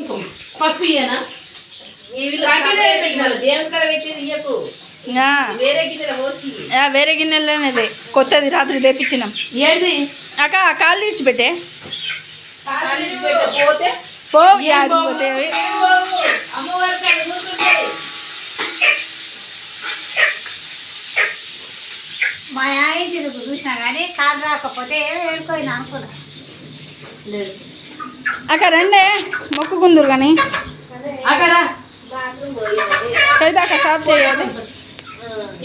కుంకుమ పసుపు ఇయ్యనా వేరే గిన్నెలోనే కొత్తది రాత్రి తెప్పించినాం. ఏది అక్క కాళ్ళు ఇడిచిపెట్టే పోతే మా ఇంటి చూసినా కానీ కాలు రాకపోతే ఏడుకోయినా అనుకున్నా. అక్క రండే మొక్కుకుందరు కానీ అక్కరా కైదాకా సాఫ్ చేయాలి.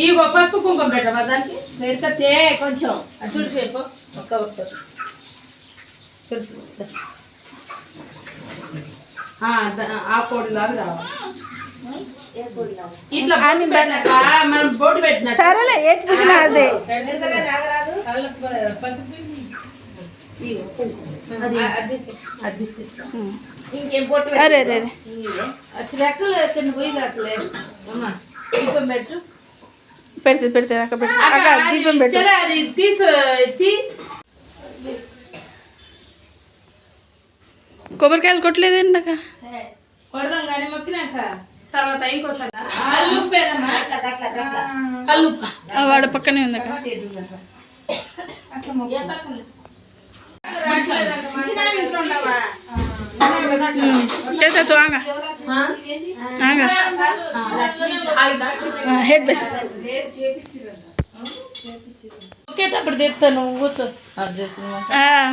ఇగో పసుపు కుంకుమ పెట్టమా దానికి పెడితే కొంచెం చూడు సేపు ఆ పొడి లాగా రావాలి. ఇట్లా మనం బోటు పెట్టిన సరేలే ఏటి పూసిన అదే ఇంకేం పొట్టు అరే రే రెక్కలు కింద పోయి రాట్లేదు అమ్మా దీపం పెట్టు పెడితే అక్క పెడితే అక్క దీపం పెట్టు. అది తీసి కొబ్బరికాయలు కొట్టలేదండి అక్క కొడదాం కానీ మొక్కినాక తర్వాత ఇంకోసారి కల్లుప్ప వాడ పక్కనే ఉంది అక్క. హెడ్ బెస్ ఒకేటప్పుడు తెస్తాను కూర్చో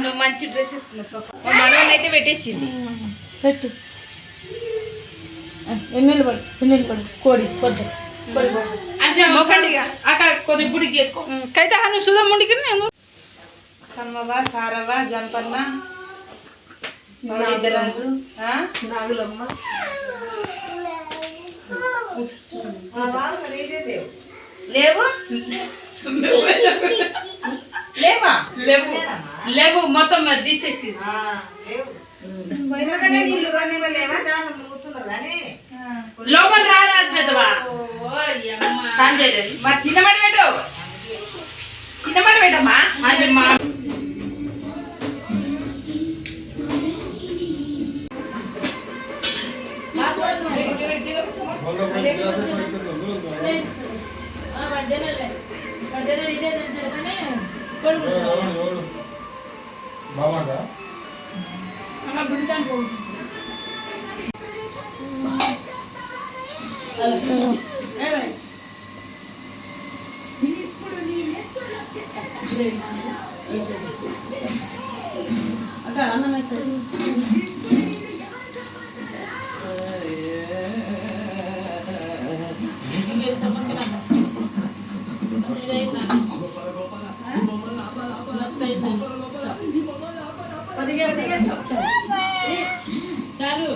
నువ్వు మంచి డ్రెస్ వేసుకున్నావు అయితే పెట్టేసింది పెట్టు ఎన్నెళ్ళు పడు కోడి పొద్దు అక్కడ కొద్ది గుడికి ఎత్తుకో కైతే నువ్వు సుధా ముండికి సమ్మవ సారవ జంపన్న ఇద్దరాజు నాగులమ్మ లేవు లేవా లేవు మొత్తం తీసేసి లోపల రారాదు పెద్దవా మరి చిన్నమడి పెట్టమ్మా అది మా అన్నమే సరే చాలు